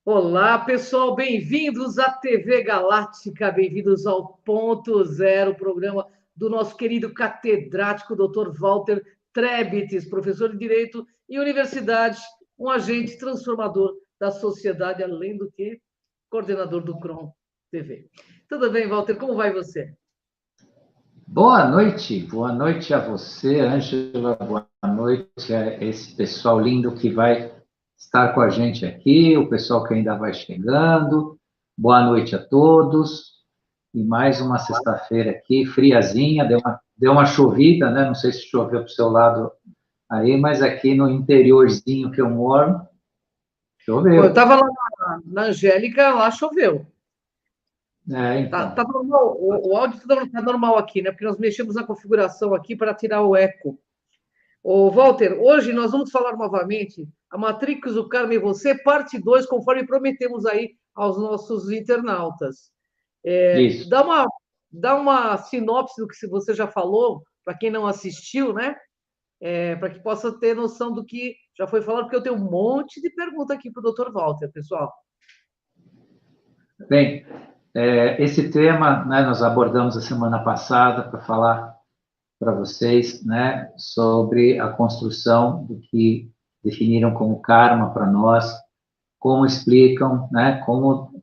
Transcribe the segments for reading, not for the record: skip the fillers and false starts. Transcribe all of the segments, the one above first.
Olá, pessoal, bem-vindos à TV Galáctica, bem-vindos ao Ponto Zero, programa do nosso querido catedrático Dr. Walter Trebites, professor de Direito e Universidade, um agente transformador da sociedade, além do que coordenador do CROM TV. Tudo bem, Walter? Como vai você? Boa noite a você, Ângela, boa noite a esse pessoal lindo que vai estar com a gente aqui, o pessoal que ainda vai chegando, boa noite a todos, e mais uma sexta-feira aqui, friazinha, deu uma chovida, né, não sei se choveu para o seu lado aí, mas aqui no interiorzinho que eu moro, Bom, eu choveu. estava lá na Angélica, lá choveu. Tá Então, normal, o áudio está normal aqui, né? Porque nós mexemos na configuração aqui para tirar o eco. Ô, Walter, hoje nós vamos falar novamente a Matrix, o Karma e você, parte 2, conforme prometemos aí aos nossos internautas. isso. Dá uma sinopse do que você já falou, para quem não assistiu, né? Para que possa ter noção do que já foi falado, porque eu tenho um monte de pergunta aqui para o Dr. Walter, pessoal. Bem, esse tema, né, nós abordamos a semana passada para falar para vocês, né, sobre a construção do que definiram como karma para nós, como explicam, né, como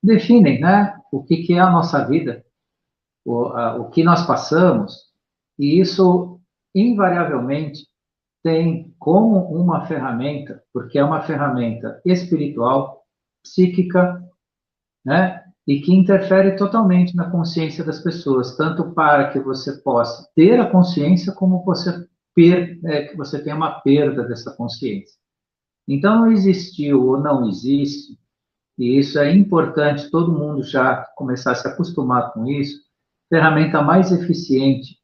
definem, né, o que é a nossa vida, o que nós passamos, e isso invariavelmente tem como uma ferramenta, porque é uma ferramenta espiritual, psíquica, né? E que interfere totalmente na consciência das pessoas, tanto para que você possa ter a consciência, como que você tenha uma perda dessa consciência. Então, não existiu ou não existe, e isso é importante todo mundo já começar a se acostumar com isso, ferramenta mais eficiente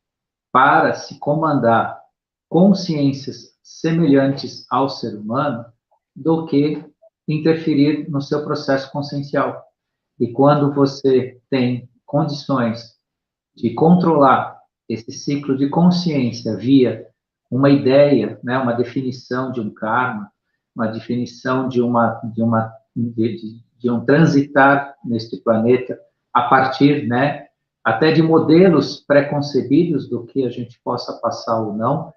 para se comandar consciências semelhantes ao ser humano do que interferir no seu processo consciencial. E quando você tem condições de controlar esse ciclo de consciência via uma ideia, né, uma definição de um karma, uma definição de um transitar neste planeta a partir, né, até de modelos pré-concebidos do que a gente possa passar ou não,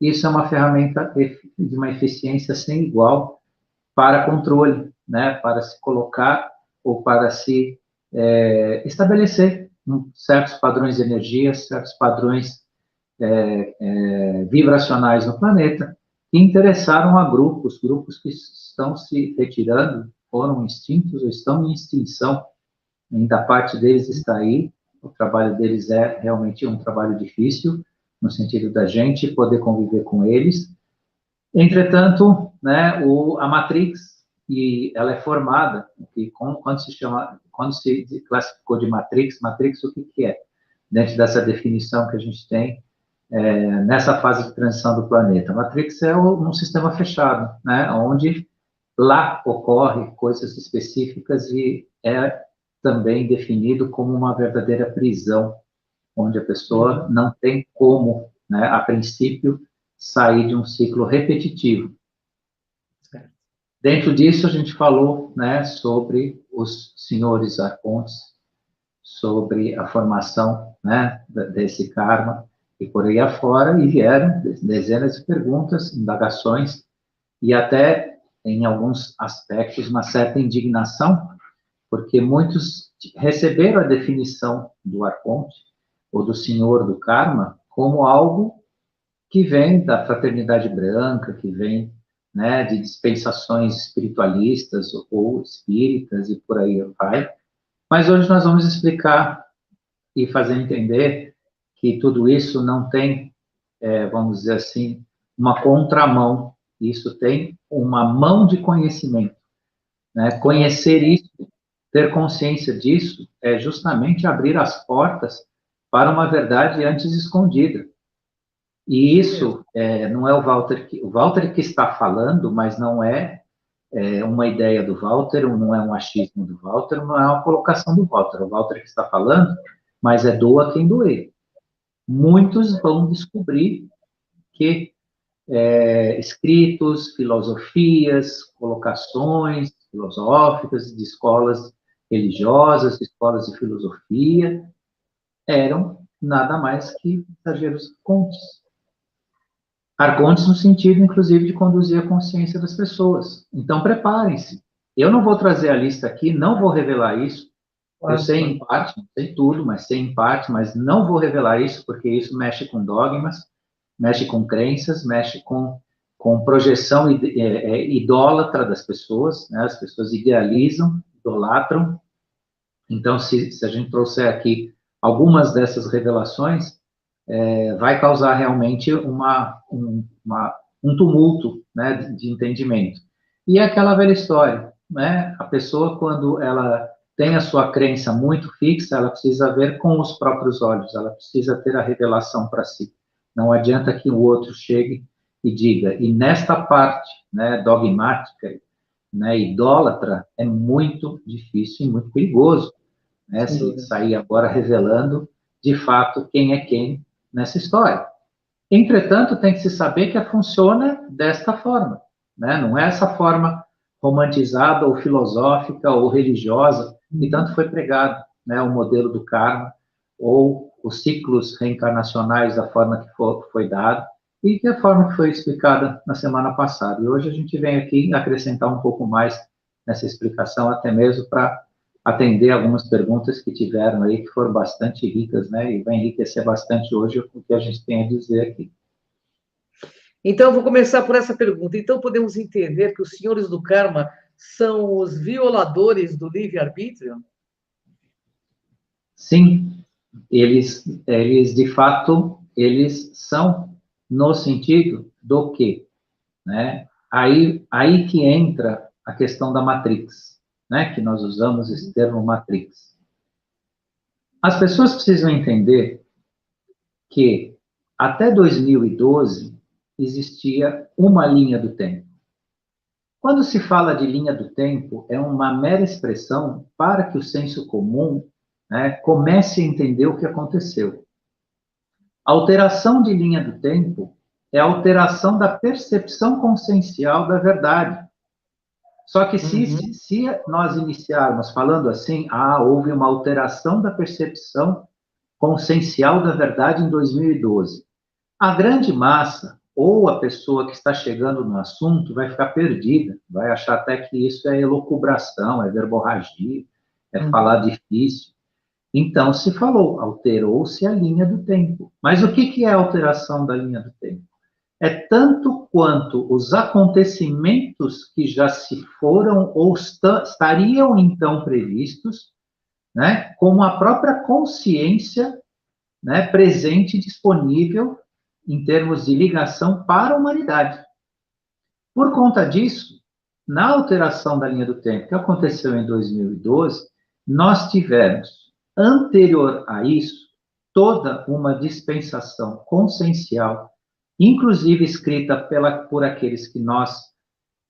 isso é uma ferramenta de uma eficiência sem igual para controle, né, para se colocar ou para se estabelecer certos padrões de energia, certos padrões vibracionais no planeta, que interessaram a grupos que estão se retirando, foram extintos ou estão em extinção, ainda parte deles está aí, o trabalho deles é realmente um trabalho difícil, no sentido da gente poder conviver com eles. Entretanto, né, a Matrix, e ela é formada, quando se classificou de Matrix, Matrix o que é? Dentro dessa definição que a gente tem nessa fase de transição do planeta. A Matrix é um sistema fechado, né, onde lá ocorre coisas específicas e é também definido como uma verdadeira prisão, onde a pessoa não tem como, né, a princípio, sair de um ciclo repetitivo. Dentro disso, a gente falou, né, sobre os senhores arcontes, sobre a formação, né, desse karma, e por aí afora, e vieram dezenas de perguntas, indagações, e até, em alguns aspectos, uma certa indignação, porque muitos receberam a definição do arconte, ou do senhor do karma, como algo que vem da fraternidade branca, que vem, né, de dispensações espiritualistas ou espíritas e por aí vai. Mas hoje nós vamos explicar e fazer entender que tudo isso não tem, vamos dizer assim, uma contramão. Isso tem uma mão de conhecimento, né? Conhecer isso, ter consciência disso, é justamente abrir as portas para uma verdade antes escondida. E isso não é o Walter que está falando, mas não é uma ideia do Walter, não é um achismo do Walter, não é uma colocação do Walter. O Walter que está falando, mas é doa quem doer. Muitos vão descobrir que escritos, filosofias, colocações, filosóficas, de escolas religiosas, de escolas de filosofia, eram nada mais que mensageiros arcontes. Arcontes no sentido, inclusive, de conduzir a consciência das pessoas. Então, preparem-se. Eu não vou trazer a lista aqui, não vou revelar isso. Eu sei em parte, não sei tudo, mas sei em parte, mas não vou revelar isso, porque isso mexe com dogmas, mexe com crenças, mexe com projeção idólatra das pessoas, né? As pessoas idealizam, idolatram. Então, se a gente trouxer aqui algumas dessas revelações, vai causar realmente um tumulto, né, de entendimento. E é aquela velha história, né? A pessoa, quando ela tem a sua crença muito fixa, ela precisa ver com os próprios olhos, ela precisa ter a revelação para si. Não adianta que o outro chegue e diga. E nesta parte, né, dogmática, né, idólatra, é muito difícil e muito perigoso, né, se sair agora revelando, de fato, quem é quem nessa história. Entretanto, tem que se saber que funciona desta forma, né? Não é essa forma romantizada ou filosófica ou religiosa que tanto foi pregado, né? O modelo do karma ou os ciclos reencarnacionais da forma que foi dado e que a forma que foi explicada na semana passada. E hoje a gente vem aqui acrescentar um pouco mais nessa explicação, até mesmo para atender algumas perguntas que tiveram aí, que foram bastante ricas, né? E vai enriquecer bastante hoje o que a gente tem a dizer aqui. Então, eu vou começar por essa pergunta. Então, podemos entender que os senhores do karma são os violadores do livre-arbítrio? Sim, eles de fato, eles são no sentido do quê? Né? Aí que entra a questão da Matrix, né? Que nós usamos esse termo Matrix. As pessoas precisam entender que até 2012 existia uma linha do tempo. Quando se fala de linha do tempo, é uma mera expressão para que o senso comum, né, comece a entender o que aconteceu. A alteração de linha do tempo é a alteração da percepção consciencial da verdade. Só que se nós iniciarmos falando assim, houve uma alteração da percepção consciencial da verdade em 2012. A grande massa, ou a pessoa que está chegando no assunto, vai ficar perdida, vai achar até que isso é elucubração, é verborragia, é falar difícil. Então, se falou, alterou-se a linha do tempo. Mas o que é a alteração da linha do tempo? É tanto quanto os acontecimentos que já se foram ou estariam então previstos, né, como a própria consciência, né, presente e disponível em termos de ligação para a humanidade. Por conta disso, na alteração da linha do tempo que aconteceu em 2012, nós tivemos, anterior a isso, toda uma dispensação consciencial, inclusive escrita por aqueles que nós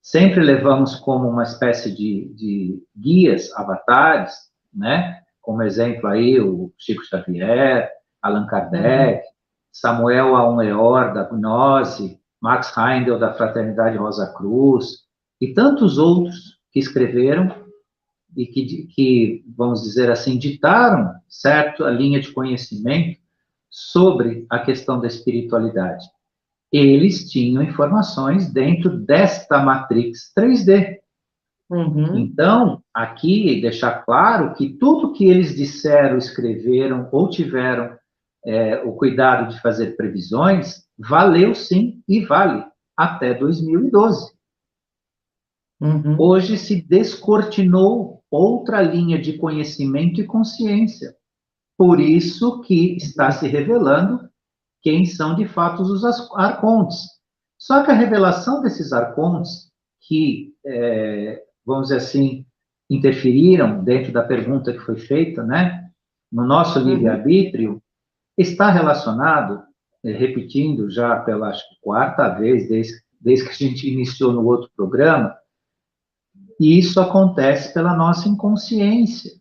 sempre levamos como uma espécie de guias, avatares, né? Como exemplo aí o Chico Xavier, Allan Kardec, Samuel Aun-Weor, da Gnose, Max Heindel, da Fraternidade Rosa Cruz, e tantos outros que escreveram e que, vamos dizer assim, ditaram, certo, a linha de conhecimento sobre a questão da espiritualidade. Eles tinham informações dentro desta matrix 3D. Então, aqui, deixar claro que tudo que eles disseram, escreveram ou tiveram o cuidado de fazer previsões, valeu sim e vale até 2012. Hoje se descortinou outra linha de conhecimento e consciência. Por isso que está se revelando quem são de fato os arcontes. Só que a revelação desses arcontes, que, vamos dizer assim, interferiram dentro da pergunta que foi feita, né, no nosso livre-arbítrio, está relacionado, repetindo já pela acho que, quarta vez, desde que a gente iniciou no outro programa, e isso acontece pela nossa inconsciência.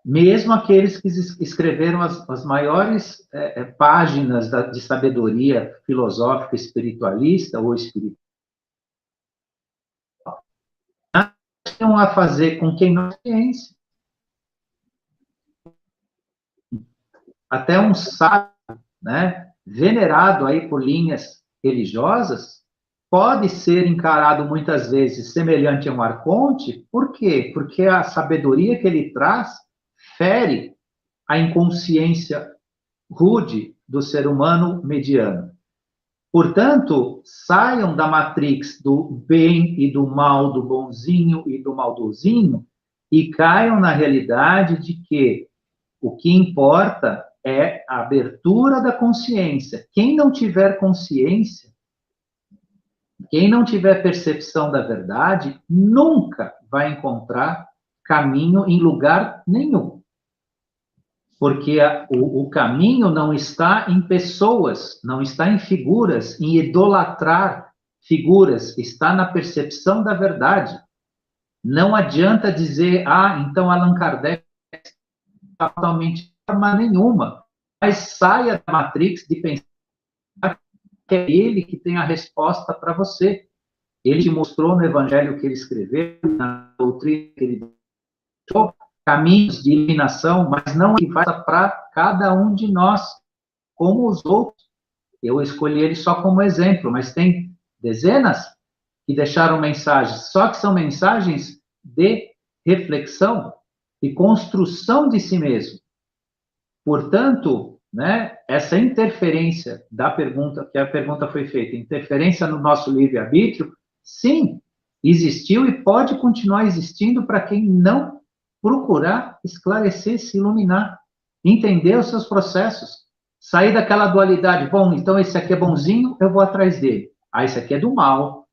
Mesmo aqueles que escreveram as maiores páginas de sabedoria filosófica espiritualista ou espiritual, tinham a fazer com quem não tem ciência. Até um sábio, né, venerado aí por linhas religiosas, pode ser encarado muitas vezes semelhante a um arconte. Por quê? Porque a sabedoria que ele traz fere a inconsciência rude do ser humano mediano. Portanto, saiam da matrix do bem e do mal, do bonzinho e do maldozinho, e caiam na realidade de que o que importa é a abertura da consciência. Quem não tiver consciência, quem não tiver percepção da verdade, nunca vai encontrar caminho em lugar nenhum. Porque o caminho não está em pessoas, não está em figuras, em idolatrar figuras, está na percepção da verdade. Não adianta dizer, então Allan Kardec está totalmente de forma nenhuma, mas saia da matrix de pensar que é ele que tem a resposta para você. Ele te mostrou no evangelho que ele escreveu, na doutrina que ele deixou, caminhos de iluminação, mas não que faça para cada um de nós, como os outros. Eu escolhi ele só como exemplo, mas tem dezenas que deixaram mensagens, só que são mensagens de reflexão e construção de si mesmo. Portanto, né, essa interferência da pergunta, que a pergunta foi feita, interferência no nosso livre-arbítrio, sim, existiu e pode continuar existindo para quem não procurar esclarecer, se iluminar, entender os seus processos, sair daquela dualidade. Bom, então esse aqui é bonzinho, eu vou atrás dele. Esse aqui é do mal.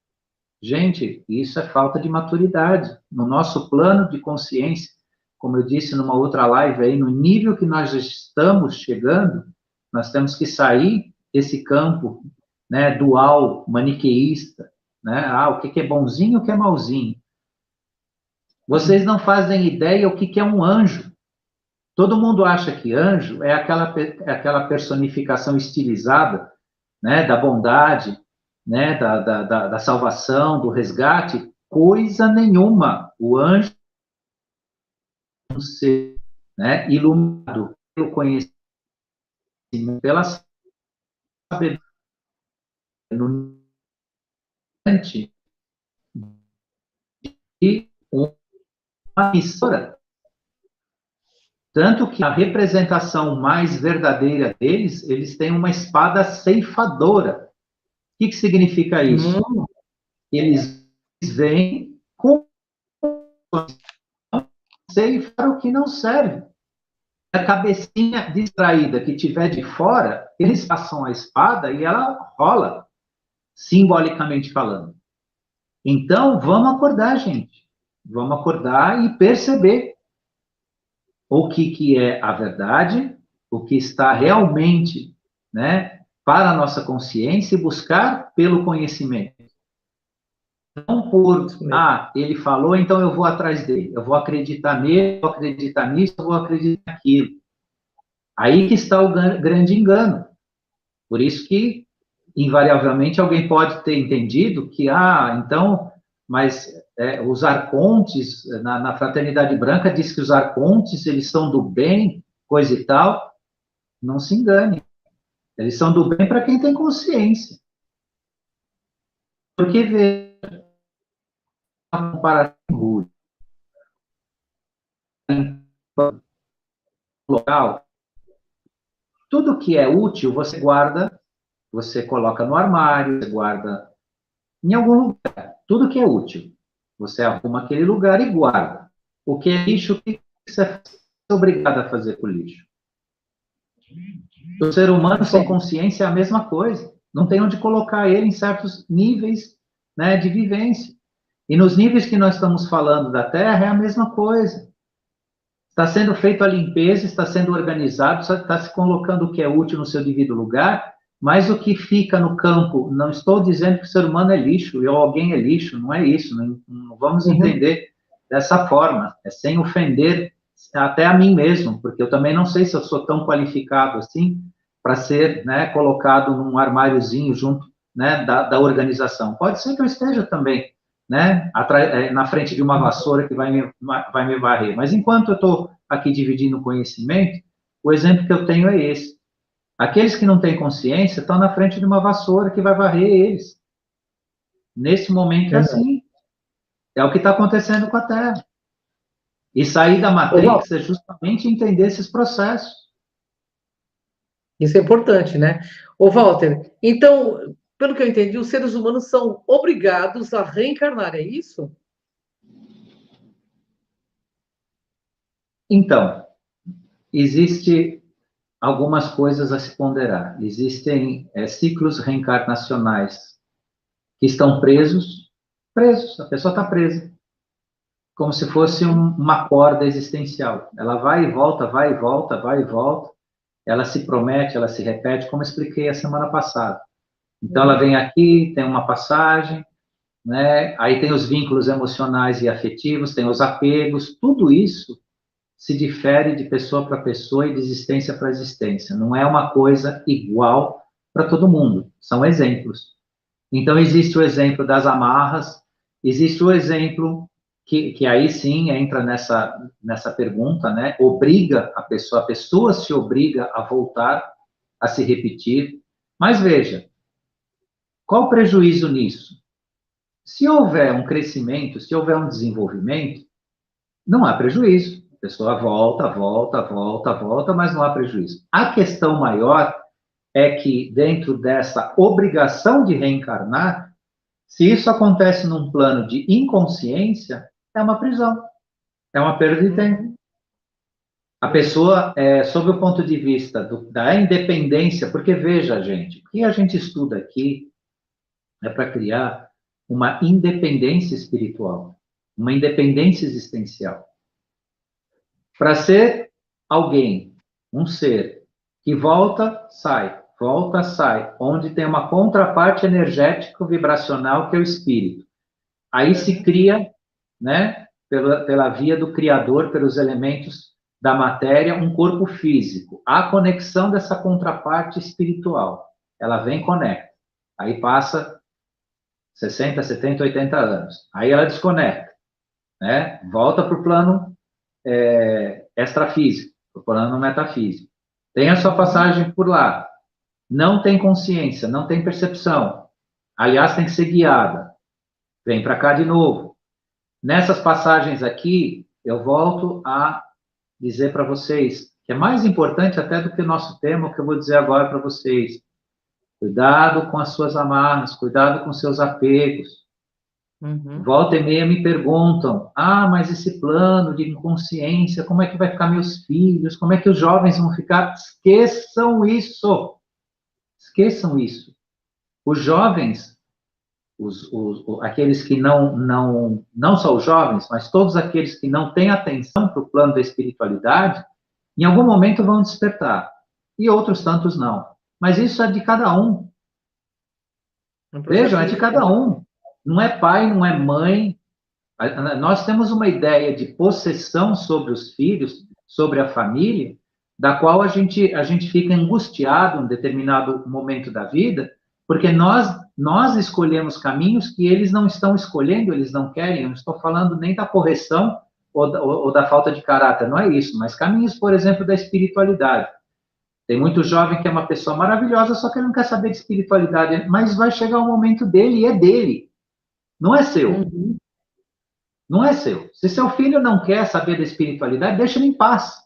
Gente, isso é falta de maturidade. No nosso plano de consciência, como eu disse numa outra live aí, no nível que nós estamos chegando, nós temos que sair desse campo, né, dual, maniqueísta, né? O que é bonzinho e o que é malzinho. Vocês não fazem ideia o que é um anjo. Todo mundo acha que anjo é aquela personificação estilizada, né, da bondade, né, da salvação, do resgate. Coisa nenhuma. O anjo é um ser, né, iluminado pelo conhecimento, pela sabedoria, e uma emissora. Tanto que a representação mais verdadeira deles, eles têm uma espada ceifadora. O que significa isso? Eles vêm com ceifar o que não serve. A cabecinha distraída que tiver de fora, eles passam a espada e ela rola, simbolicamente falando. Então, vamos acordar, gente. Vamos acordar e perceber o que é a verdade, o que está realmente, né, para a nossa consciência e buscar pelo conhecimento. Não por, ele falou, então eu vou atrás dele. Eu vou acreditar nele, eu vou acreditar nisso, eu vou acreditar naquilo. Aí que está o grande engano. Por isso que, invariavelmente, alguém pode ter entendido que, então, mas os arcontes, na Fraternidade Branca, diz que os arcontes, eles são do bem, coisa e tal. Não se engane. Eles são do bem para quem tem consciência. Porque, veja, uma comparação rude. Local, tudo que é útil, você guarda, você coloca no armário, você guarda em algum lugar. Tudo que é útil, você arruma aquele lugar e guarda. O que é lixo, o que você é obrigado a fazer com o lixo? O ser humano sem consciência é a mesma coisa. Não tem onde colocar ele em certos níveis, né, de vivência. E nos níveis que nós estamos falando da Terra, é a mesma coisa. Está sendo feita a limpeza, está sendo organizado, está se colocando o que é útil no seu devido lugar, mas o que fica no campo, não estou dizendo que o ser humano é lixo, ou alguém é lixo, não é isso, não vamos entender dessa forma, é sem ofender até a mim mesmo, porque eu também não sei se eu sou tão qualificado assim para ser, né, colocado num armáriozinho junto, né, da organização. Pode ser que eu esteja também, né, na frente de uma vassoura que vai me varrer. Mas enquanto eu estou aqui dividindo o conhecimento, o exemplo que eu tenho é esse. Aqueles que não têm consciência estão na frente de uma vassoura que vai varrer eles. Nesse momento é assim. É o que está acontecendo com a Terra. E sair da Matrix é justamente entender esses processos. Isso é importante, né? Ô, Walter, então, pelo que eu entendi, os seres humanos são obrigados a reencarnar, é isso? Então, existe algumas coisas a se ponderar. Existem ciclos reencarnacionais que estão presos, a pessoa está presa, como se fosse uma corda existencial. Ela vai e volta, vai e volta, vai e volta, ela se promete, ela se repete, como eu expliquei a semana passada. Então, ela vem aqui, tem uma passagem, né? Aí tem os vínculos emocionais e afetivos, tem os apegos, tudo isso se difere de pessoa para pessoa e de existência para existência. Não é uma coisa igual para todo mundo, são exemplos. Então, existe o exemplo das amarras, existe o exemplo que aí sim entra nessa pergunta, né? Obriga a pessoa se obriga a voltar a se repetir. Mas veja, qual o prejuízo nisso? Se houver um crescimento, se houver um desenvolvimento, não há prejuízo. A pessoa volta, volta, volta, volta, mas não há prejuízo. A questão maior é que, dentro dessa obrigação de reencarnar, se isso acontece num plano de inconsciência, é uma prisão, é uma perda de tempo. A pessoa, sob o ponto de vista da independência, porque veja, gente, o que a gente estuda aqui é para criar uma independência espiritual, uma independência existencial. Para ser alguém, um ser, que volta, sai, onde tem uma contraparte energético vibracional que é o espírito. Aí se cria, né, pela via do Criador, pelos elementos da matéria, um corpo físico. A conexão dessa contraparte espiritual. Ela vem e conecta. Aí passa 60, 70, 80 anos. Aí ela desconecta, né? Volta para o plano extrafísico, para o plano metafísico. Tem a sua passagem por lá. Não tem consciência, não tem percepção. Aliás, tem que ser guiada. Vem para cá de novo. Nessas passagens aqui, eu volto a dizer para vocês, que é mais importante até do que o nosso tema, o que eu vou dizer agora para vocês. Cuidado com as suas amarras, cuidado com seus apegos. Volta e meia me perguntam, mas esse plano de inconsciência, como é que vai ficar meus filhos? Como é que os jovens vão ficar? Esqueçam isso. Esqueçam isso. Os jovens, aqueles que não só os jovens, mas todos aqueles que não têm atenção para o plano da espiritualidade, em algum momento vão despertar. E outros tantos não. Mas isso é de cada um. Vejam, é de cada um. Não é pai, não é mãe. Nós temos uma ideia de possessão sobre os filhos, sobre a família, da qual a gente fica angustiado em determinado momento da vida, porque nós escolhemos caminhos que eles não estão escolhendo, eles não querem. Eu não estou falando nem da correção ou da falta de caráter, não é isso, mas caminhos, por exemplo, da espiritualidade. Tem muito jovem que é uma pessoa maravilhosa, só que ele não quer saber de espiritualidade, mas vai chegar o momento dele e é dele, não é seu. Não é seu. Se seu filho não quer saber da espiritualidade, deixa ele em paz.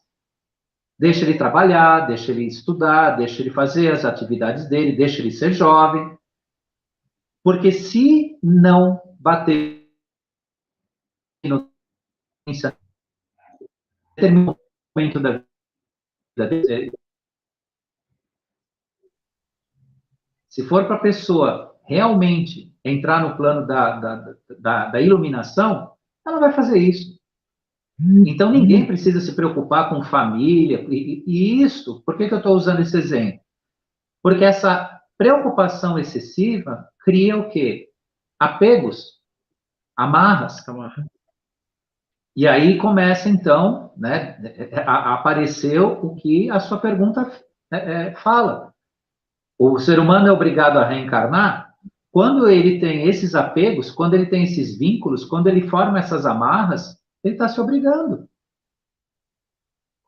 Deixa ele trabalhar, deixa ele estudar, deixa ele fazer as atividades dele, deixa ele ser jovem. Porque se não bater no determinado momento da vida dele, se for para a pessoa realmente entrar no plano da iluminação, ela vai fazer isso. Então, ninguém precisa se preocupar com família. E isso, por que eu estou usando esse exemplo? Porque essa preocupação excessiva cria o quê? Apegos, amarras. E aí começa, então, né, apareceu o que a sua pergunta fala. O ser humano é obrigado a reencarnar? quando ele tem esses apegos, quando ele tem esses vínculos, quando ele forma essas amarras, ele está se obrigando.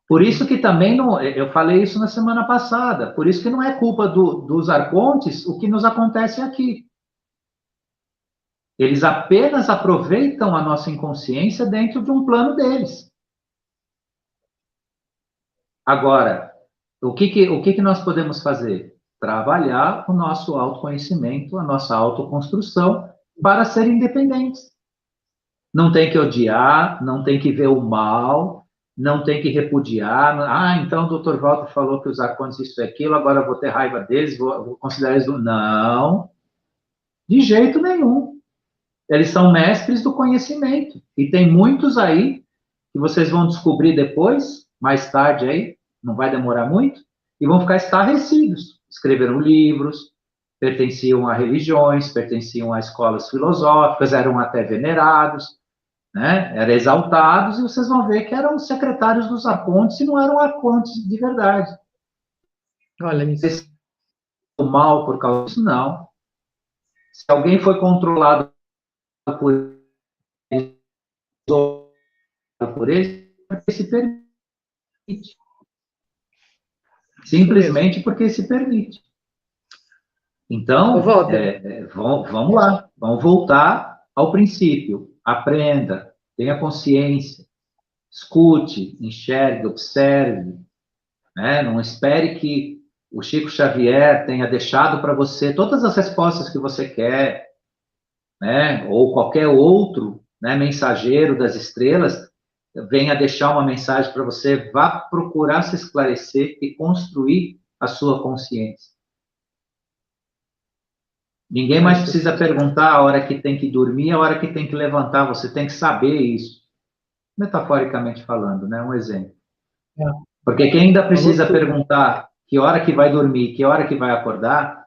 Por isso que também, não, eu falei isso na semana passada, por isso que não é culpa dos arcontes o que nos acontece aqui. Eles apenas aproveitam a nossa inconsciência dentro de um plano deles. Agora, o que nós podemos fazer? Trabalhar o nosso autoconhecimento, a nossa autoconstrução para ser independentes. Não tem que odiar, não tem que ver o mal, não tem que repudiar. Ah, então o Dr. Walter falou que os arcontes isso e aquilo, agora eu vou ter raiva deles, vou considerar eles... Não, de jeito nenhum. Eles são mestres do conhecimento. E tem muitos aí que vocês vão descobrir depois, mais tarde aí, não vai demorar muito, e vão ficar estarrecidos. Escreveram livros, pertenciam a religiões, pertenciam a escolas filosóficas, eram até venerados, né? Eram exaltados, e vocês vão ver que eram secretários dos arcontes e não eram arcontes de verdade. Olha isso. O mal por causa disso, não. Se alguém foi controlado por eles, porque se permite. Simplesmente porque se permite. Então, vamos lá, vamos voltar ao princípio. Aprenda, tenha consciência, escute, enxergue, observe, né? Não espere que o Chico Xavier tenha deixado para você todas as respostas que você quer, né? Ou qualquer outro, né, mensageiro das estrelas venha deixar uma mensagem para você. Vá procurar se esclarecer e construir a sua consciência. Ninguém mais precisa perguntar a hora que tem que dormir, a hora que tem que levantar. Você tem que saber isso. Metaforicamente falando, né? Um exemplo. Porque quem ainda precisa perguntar que hora que vai dormir, que hora que vai acordar,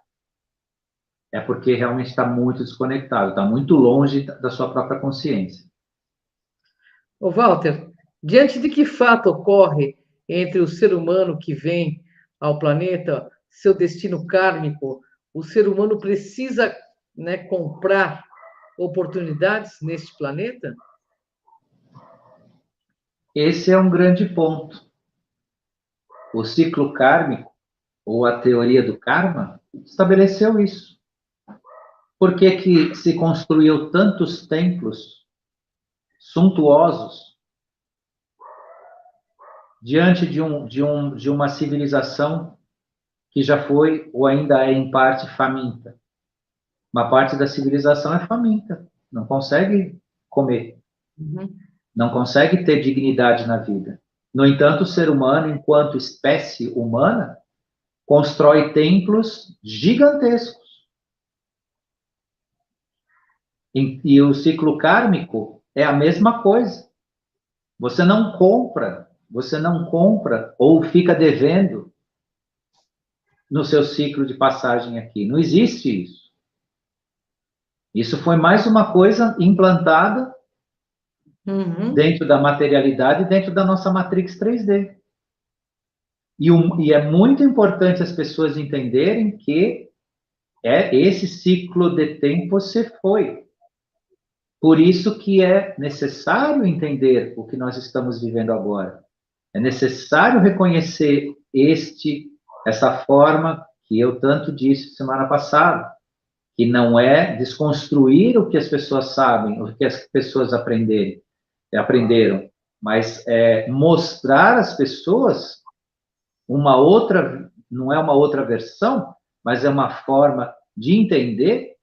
é porque realmente está muito desconectado, está muito longe da sua própria consciência. Ô, Walter, diante de que fato ocorre entre o ser humano que vem ao planeta, seu destino kármico, o ser humano precisa, né, comprar oportunidades neste planeta? Esse é um grande ponto. O ciclo kármico, ou a teoria do karma, estabeleceu isso. Por que que se construiu tantos templos suntuosos diante de uma civilização que já foi ou ainda é em parte faminta? Uma parte da civilização é faminta, não consegue comer, não consegue ter dignidade na vida. No entanto, o ser humano, enquanto espécie humana, constrói templos gigantescos. E o ciclo kármico é a mesma coisa. Você não compra ou fica devendo no seu ciclo de passagem aqui. Não existe isso. Isso foi mais uma coisa implantada dentro da materialidade, dentro da nossa Matrix 3D. E é muito importante as pessoas entenderem que esse ciclo de tempo se foi. Por isso que é necessário entender o que nós estamos vivendo agora. É necessário reconhecer essa forma que eu tanto disse semana passada, que não é desconstruir o que as pessoas sabem, o que as pessoas aprenderam, mas é mostrar às pessoas uma outra, não é uma outra versão, mas é uma forma de entender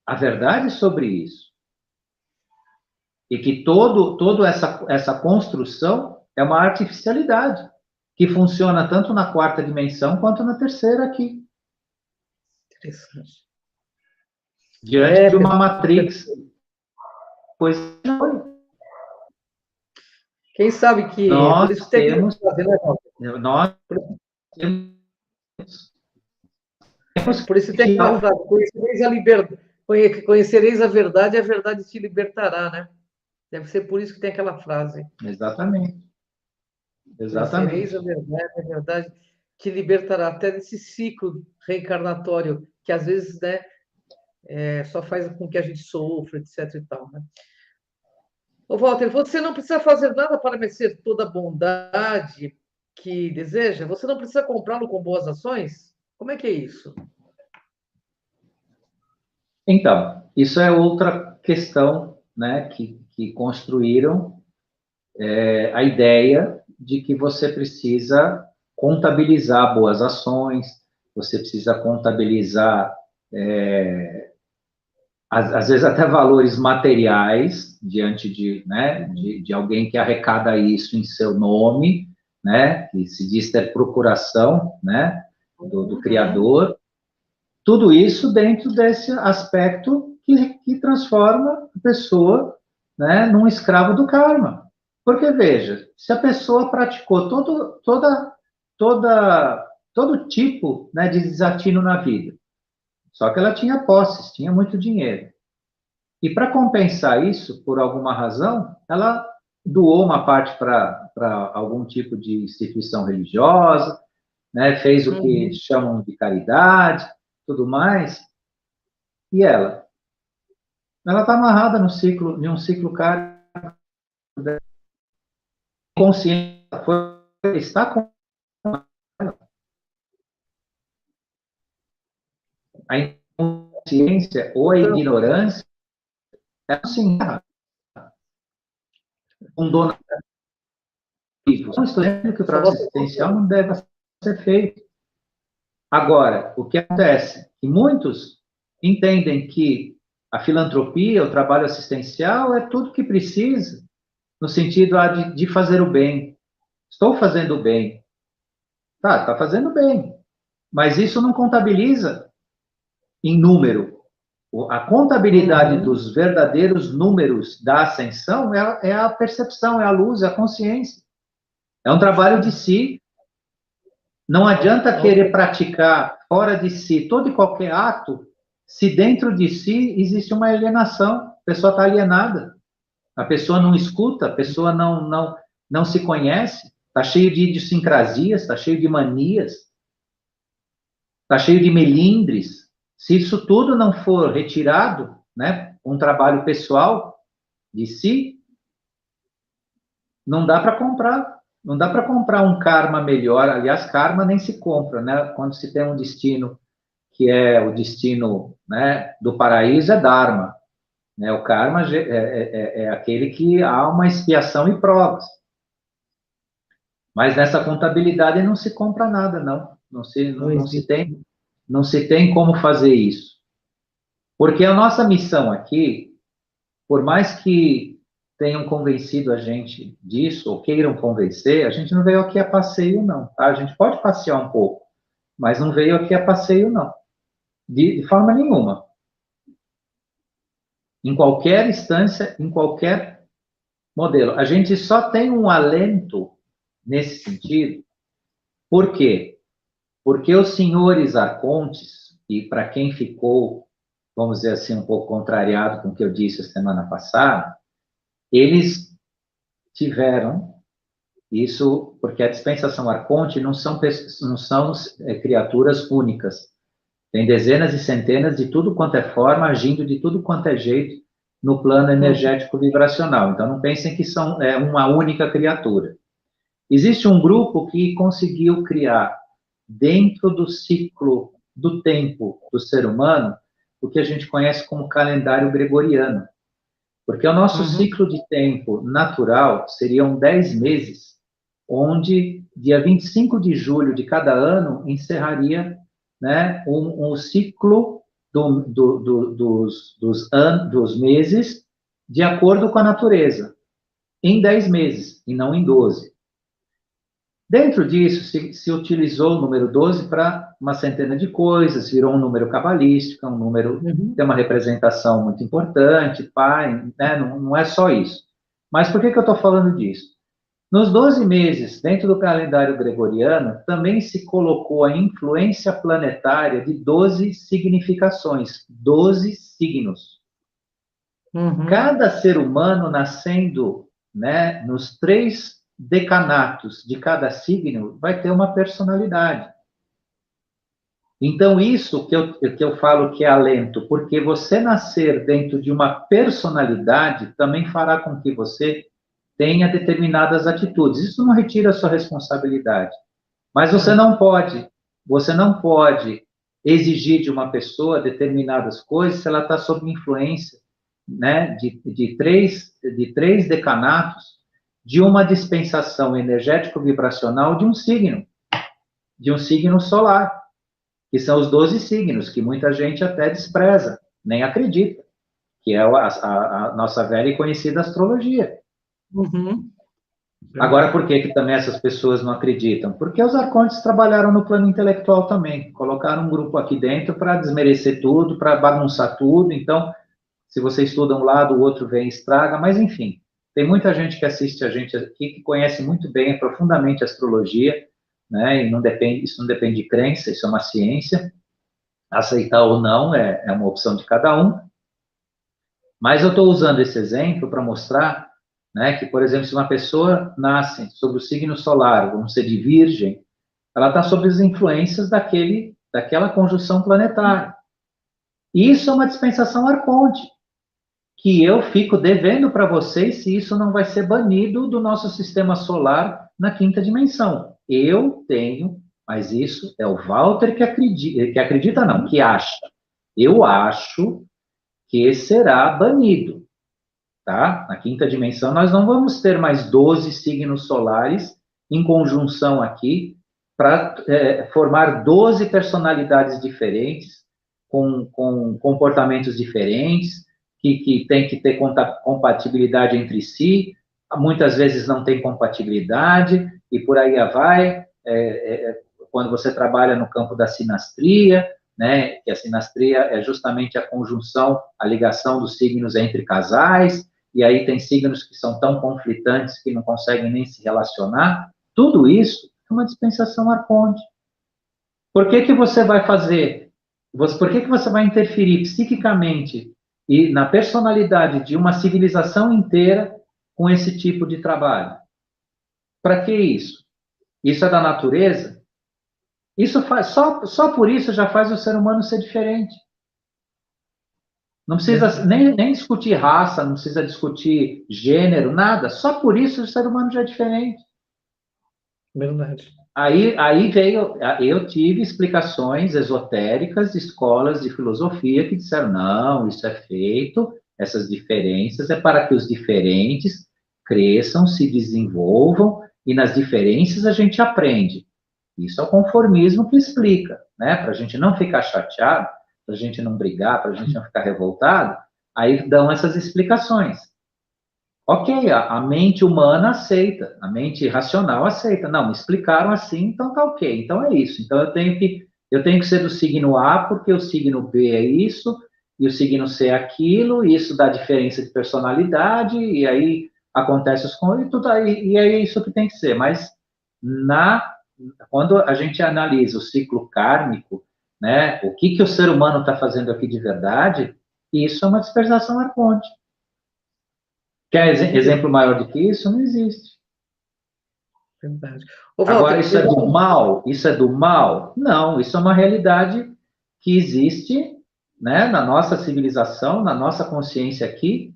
a verdade sobre isso. E que toda essa construção é uma artificialidade, que funciona tanto na quarta dimensão quanto na terceira aqui. Interessante. Diante de uma matrix. Pois foi. Quem sabe que Nós por isso tem temos, que fazer, né, nós temos por isso tem aquela frase, conhecereis a verdade te libertará, né? Deve ser por isso que tem aquela frase. Exatamente. Conhecereis a verdade te libertará, até desse ciclo reencarnatório, que às vezes, né, só faz com que a gente sofra, etc. e tal, né? Ô, Walter, você não precisa fazer nada para merecer toda a bondade que deseja? Você não precisa comprá-lo com boas ações? Como é que é isso? Então, isso é outra questão, né, que construíram a ideia de que você precisa contabilizar boas ações, você precisa contabilizar, às vezes até valores materiais, diante de alguém que arrecada isso em seu nome, né, que se diz ter procuração, né, do criador, tudo isso dentro desse aspecto que transforma a pessoa, né, num escravo do karma. Porque, veja, se a pessoa praticou todo tipo, né, de desatino na vida, só que ela tinha posses, tinha muito dinheiro. E para compensar isso, por alguma razão, ela doou uma parte para algum tipo de instituição religiosa, né, fez o que chamam de caridade, tudo mais, e ela está amarrada no ciclo, em um ciclo kármico, consciente, está com a inconsciência ou a ignorância, é assim, um dono. Não estou dizendo que o trabalho assistencial não deve ser feito. Agora, o que acontece? Que muitos entendem que a filantropia, o trabalho assistencial, é tudo que precisa, no sentido de fazer o bem. Estou fazendo o bem. Tá, está fazendo bem. Mas isso não contabiliza em número. A contabilidade dos verdadeiros números da ascensão é a percepção, é a luz, é a consciência. É um trabalho de si. Não adianta querer praticar fora de si todo e qualquer ato, se dentro de si existe uma alienação. A pessoa está alienada. A pessoa não escuta, a pessoa não se conhece, está cheio de idiosincrasias, está cheio de manias, está cheio de melindres. Se isso tudo não for retirado, né, um trabalho pessoal de si, não dá para comprar. Não dá para comprar um karma melhor. Aliás, karma nem se compra, né? Quando se tem um destino que é o destino, né, do paraíso, é dharma. Né? O karma é aquele que há uma expiação e provas. Mas nessa contabilidade não se compra nada, não. Não se tem como fazer isso. Porque a nossa missão aqui, por mais que tenham convencido a gente disso, ou queiram convencer, a gente não veio aqui a passeio, não. Tá? A gente pode passear um pouco, mas não veio aqui a passeio, não. De forma nenhuma. Em qualquer instância, em qualquer modelo. A gente só tem um alento nesse sentido. Por quê? Porque os senhores arcontes, e para quem ficou, vamos dizer assim, um pouco contrariado com o que eu disse a semana passada, eles tiveram isso, porque a dispensação arconte não são criaturas únicas. Tem dezenas e centenas de tudo quanto é forma, agindo de tudo quanto é jeito no plano energético vibracional. Então, não pensem que são uma única criatura. Existe um grupo que conseguiu criar, dentro do ciclo do tempo do ser humano, o que a gente conhece como calendário gregoriano. Porque o nosso ciclo de tempo natural seriam 10 meses, onde dia 25 de julho de cada ano encerraria, né, um ciclo dos meses de acordo com a natureza, em 10 meses, e não em 12. Dentro disso, se utilizou o número 12 para uma centena de coisas, virou um número cabalístico, um número que tem uma representação muito importante, pai, né? Não é só isso. Mas por que eu estou falando disso? Nos 12 meses, dentro do calendário gregoriano, também se colocou a influência planetária de 12 significações, 12 signos. Cada ser humano nascendo, né, nos 3 decanatos de cada signo vai ter uma personalidade. Então, isso que eu falo que é alento, porque você nascer dentro de uma personalidade também fará com que você tenha determinadas atitudes. Isso não retira a sua responsabilidade. Mas você não pode exigir de uma pessoa determinadas coisas se ela está sob influência, né, de três decanatos de uma dispensação energético-vibracional de um signo solar, que são os 12 signos, que muita gente até despreza, nem acredita, que é a nossa velha e conhecida astrologia. Uhum. Agora, por que também essas pessoas não acreditam? Porque os arcontes trabalharam no plano intelectual também, colocaram um grupo aqui dentro para desmerecer tudo, para bagunçar tudo. Então, se você estuda um lado, o outro vem e estraga, mas enfim, tem muita gente que assiste a gente aqui que conhece muito bem, profundamente a astrologia, né? E isso não depende de crença, isso é uma ciência. Aceitar ou não é uma opção de cada um. Mas eu estou usando esse exemplo para mostrar, né, que, por exemplo, se uma pessoa nasce sob o signo solar, vamos ser de Virgem, ela está sob as influências daquela conjunção planetária. E isso é uma dispensação arconte, que eu fico devendo para vocês se isso não vai ser banido do nosso sistema solar na quinta dimensão. Eu tenho, mas isso é o Walter que acredita não, que acha. Eu acho que será banido, tá? Na quinta dimensão, nós não vamos ter mais 12 signos solares em conjunção aqui para formar 12 personalidades diferentes, com comportamentos diferentes, que tem que ter compatibilidade entre si, muitas vezes não tem compatibilidade, e por aí vai, quando você trabalha no campo da sinastria, né, que a sinastria é justamente a conjunção, a ligação dos signos entre casais, e aí tem signos que são tão conflitantes que não conseguem nem se relacionar. Tudo isso é uma dispensação arconte. Por que que você vai fazer? Por que que você vai interferir psiquicamente e na personalidade de uma civilização inteira com esse tipo de trabalho? Para que isso? Isso é da natureza? Isso faz, só por isso já faz o ser humano ser diferente. Não precisa nem discutir raça, não precisa discutir gênero, nada. Só por isso o ser humano já é diferente. Verdade. Aí veio, eu tive explicações esotéricas de escolas de filosofia que disseram, não, isso é feito, essas diferenças é para que os diferentes cresçam, se desenvolvam, e nas diferenças a gente aprende. Isso é o conformismo que explica, né? Para a gente não ficar chateado, para a gente não brigar, para a gente não ficar revoltado, aí dão essas explicações. Ok, a mente humana aceita, a mente racional aceita. Não, me explicaram assim, então tá ok. Então é isso. Então eu tenho que ser do signo A porque o signo B é isso e o signo C é aquilo. E isso dá diferença de personalidade e aí acontece os e tudo aí e é isso que tem que ser. Mas quando a gente analisa o ciclo kármico, né, o que o ser humano está fazendo aqui de verdade, isso é uma dispersação arconte. Quer exemplo maior do que isso? Não existe. Verdade. Agora, isso é do mal? Isso é do mal? Não, isso é uma realidade que existe, né, na nossa civilização, na nossa consciência aqui,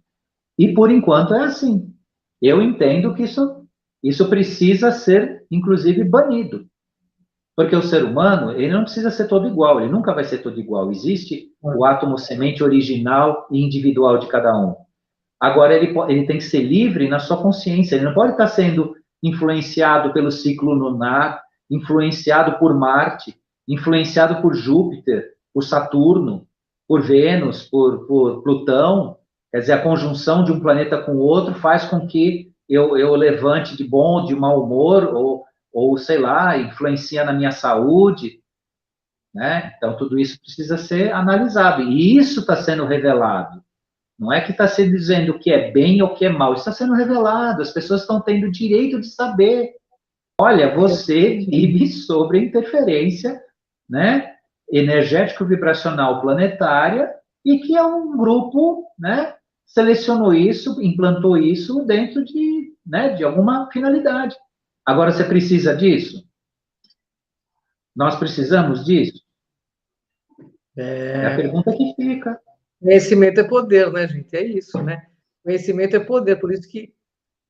e por enquanto é assim. Eu entendo que isso precisa ser, inclusive, banido. Porque o ser humano, ele não precisa ser todo igual, ele nunca vai ser todo igual. Existe o átomo semente original e individual de cada um. Agora, ele tem que ser livre na sua consciência, ele não pode estar sendo influenciado pelo ciclo lunar, influenciado por Marte, influenciado por Júpiter, por Saturno, por Vênus, por Plutão. Quer dizer, a conjunção de um planeta com o outro faz com que eu levante de bom, de mau humor, ou sei lá, influencia na minha saúde, né? Então, tudo isso precisa ser analisado. E isso está sendo revelado. Não é que está se dizendo o que é bem ou o que é mal. Isso está sendo revelado. As pessoas estão tendo o direito de saber. Olha, você vive sobre a interferência, né, energético-vibracional planetária e que é um grupo, né, selecionou isso, implantou isso dentro de alguma finalidade. Agora, você precisa disso? Nós precisamos disso? É a pergunta que fica. Conhecimento é poder, né, gente? É isso, né? Conhecimento é poder, por isso que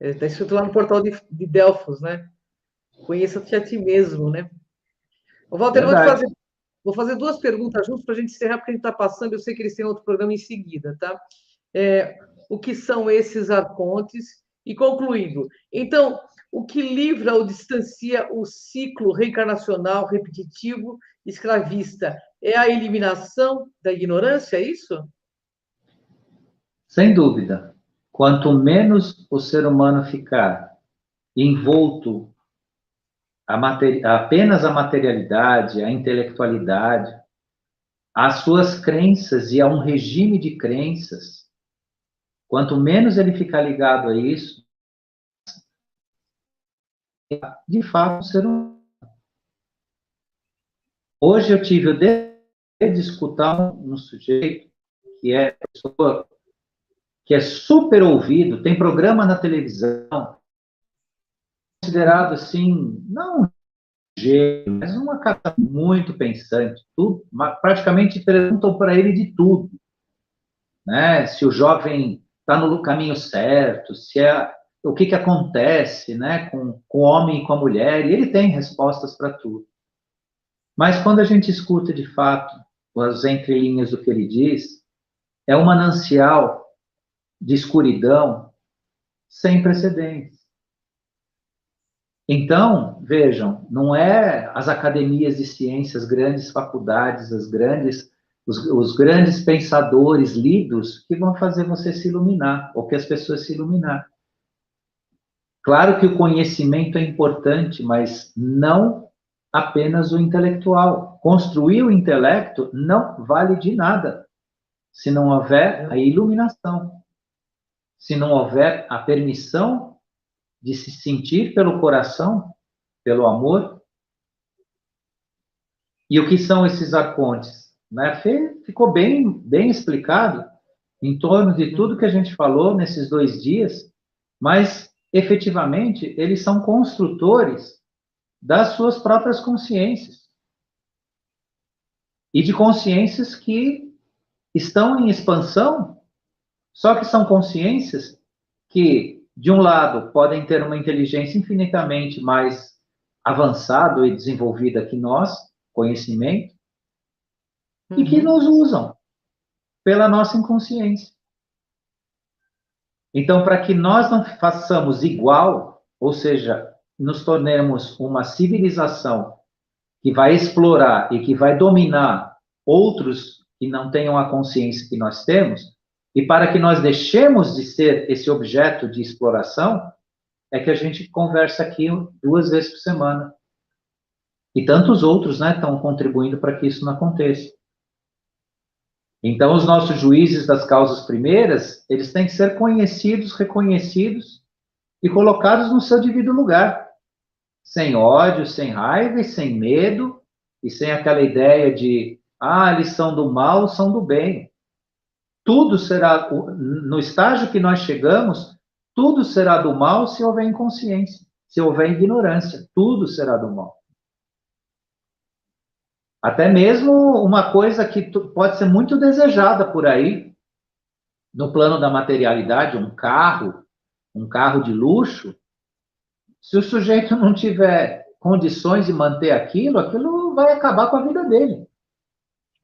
está escrito lá no portal de Delfos, né? Conheça-te a ti mesmo, né? Ô, Walter, Verdade. vou fazer duas perguntas juntos para a gente encerrar, porque a gente está passando, eu sei que eles têm outro programa em seguida, tá? O que são esses arcontes? E concluindo, então, o que livra ou distancia o ciclo reencarnacional repetitivo escravista é a eliminação da ignorância, é isso? Sem dúvida. Quanto menos o ser humano ficar envolto apenas a materialidade, a intelectualidade, as suas crenças e a um regime de crenças, quanto menos ele ficar ligado a isso, de fato, o ser humano. Hoje eu tive o dever de escutar um sujeito que é pessoa que é super ouvido, tem programa na televisão, considerado assim, não um gênio, mas uma cara muito pensante, tudo, praticamente perguntam para ele de tudo, né? Se o jovem está no caminho certo, se é o que acontece, né, com o homem e com a mulher, e ele tem respostas para tudo. Mas quando a gente escuta de fato as entrelinhas do que ele diz, é um manancial de escuridão sem precedentes. Então, vejam, não é as academias de ciências, grandes faculdades, os grandes pensadores lidos que vão fazer você se iluminar, ou que as pessoas se iluminar. Claro que o conhecimento é importante, mas não apenas o intelectual. Construir o intelecto não vale de nada se não houver a iluminação, se não houver a permissão de se sentir pelo coração, pelo amor. E o que são esses arcontes? Né? Ficou bem explicado em torno de tudo que a gente falou nesses 2 dias, mas efetivamente eles são construtores das suas próprias consciências e de consciências que estão em expansão, só que são consciências que, de um lado, podem ter uma inteligência infinitamente mais avançada e desenvolvida que nós, conhecimento, e que nos usam pela nossa inconsciência. Então, para que nós não façamos igual, ou seja, nos tornemos uma civilização que vai explorar e que vai dominar outros que não tenham a consciência que nós temos, e para que nós deixemos de ser esse objeto de exploração, é que a gente conversa aqui 2 vezes por semana. E tantos outros, né, estão contribuindo para que isso não aconteça. Então, os nossos juízes das causas primeiras, eles têm que ser conhecidos, reconhecidos e colocados no seu devido lugar, sem ódio, sem raiva e sem medo, e sem aquela ideia de, eles são do mal, são do bem. Tudo será, no estágio que nós chegamos, tudo será do mal se houver inconsciência, se houver ignorância, tudo será do mal. Até mesmo uma coisa que pode ser muito desejada por aí, no plano da materialidade, um carro de luxo, se o sujeito não tiver condições de manter aquilo vai acabar com a vida dele.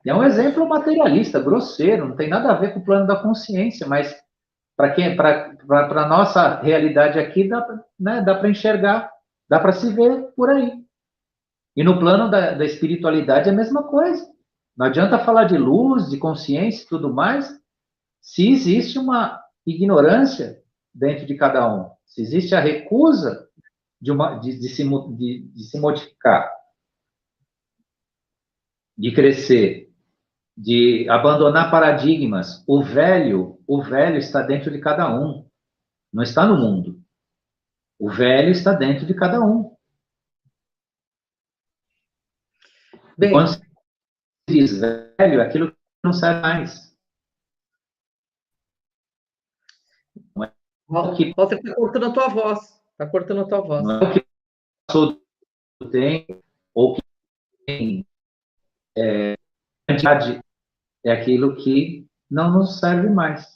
É um exemplo materialista, grosseiro, não tem nada a ver com o plano da consciência, mas para a nossa realidade aqui dá para enxergar, dá para se ver por aí. E no plano da espiritualidade é a mesma coisa. Não adianta falar de luz, de consciência e tudo mais, se existe uma ignorância dentro de cada um, se existe a recusa de se modificar, de crescer, de abandonar paradigmas. O velho está dentro de cada um, não está no mundo. O velho está dentro de cada um. E quando se diz velho, é aquilo que não serve mais. Não é o que, Walter, está cortando a tua voz. Está cortando a tua voz. não é o que passou do tempo, ou que tem quantidade é aquilo que não nos serve mais.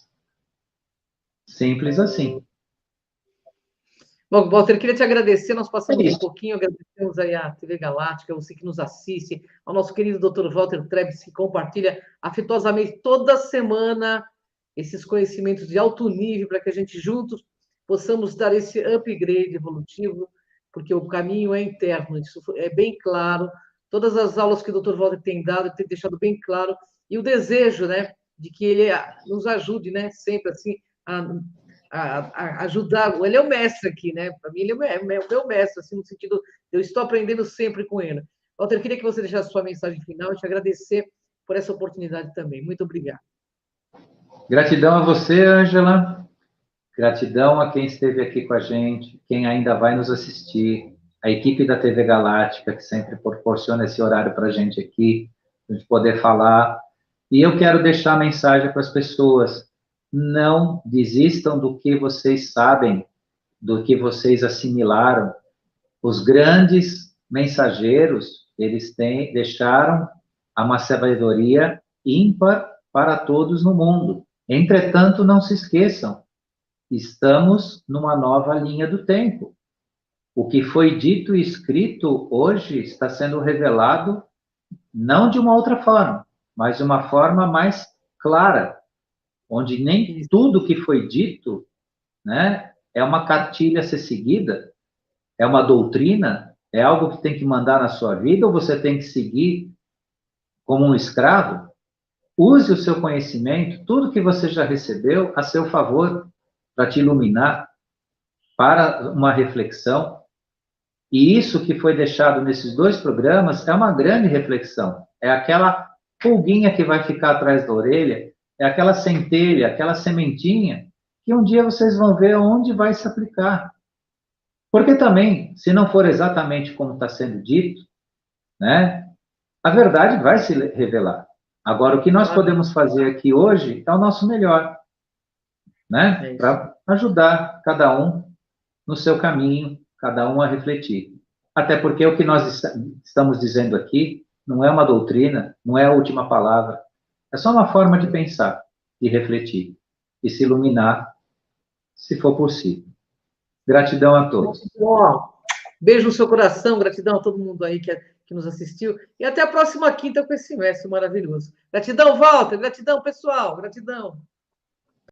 Simples assim. Bom, Walter, queria te agradecer, nós passamos É um isso. pouquinho, agradecemos aí à TV Galáctica, você que nos assiste, ao nosso querido Dr. Walter Trebs, que compartilha afetuosamente toda semana esses conhecimentos de alto nível para que a gente juntos possamos dar esse upgrade evolutivo, porque o caminho é interno, isso é bem claro. Todas as aulas que o Dr. Walter tem dado, tem deixado bem claro, e o desejo, né, de que ele nos ajude, né, sempre assim, a ajudar. Ele é o mestre aqui, né? Para mim, ele é o meu mestre, assim, no sentido, eu estou aprendendo sempre com ele. Walter, queria que você deixasse sua mensagem final e te agradecer por essa oportunidade também. Muito obrigado. Gratidão a você, Ângela. Gratidão a quem esteve aqui com a gente, quem ainda vai nos assistir, a equipe da TV Galáctica, que sempre proporciona esse horário para a gente aqui, para a gente poder falar. E eu quero deixar a mensagem para as pessoas: não desistam do que vocês sabem, do que vocês assimilaram. Os grandes mensageiros, eles deixaram uma sabedoria ímpar para todos no mundo. Entretanto, não se esqueçam, estamos numa nova linha do tempo. O que foi dito e escrito hoje está sendo revelado não de uma outra forma, mas de uma forma mais clara, onde nem tudo que foi dito, né, é uma cartilha a ser seguida, é uma doutrina, é algo que tem que mandar na sua vida ou você tem que seguir como um escravo. Use o seu conhecimento, tudo que você já recebeu, a seu favor, para te iluminar, para uma reflexão. E isso que foi deixado nesses 2 programas é uma grande reflexão. É aquela pulguinha que vai ficar atrás da orelha, é aquela centelha, aquela sementinha, que um dia vocês vão ver onde vai se aplicar. Porque também, se não for exatamente como está sendo dito, né, a verdade vai se revelar. Agora, o que nós podemos fazer aqui hoje é o nosso melhor, né, para ajudar cada um no seu caminho, cada um a refletir. Até porque o que nós estamos dizendo aqui não é uma doutrina, não é a última palavra, é só uma forma de pensar, de refletir e se iluminar, se for possível. Gratidão a todos. Beijo no seu coração, gratidão a todo mundo aí que nos assistiu. E até a próxima quinta com esse mestre maravilhoso. Gratidão, Walter, gratidão, pessoal, gratidão.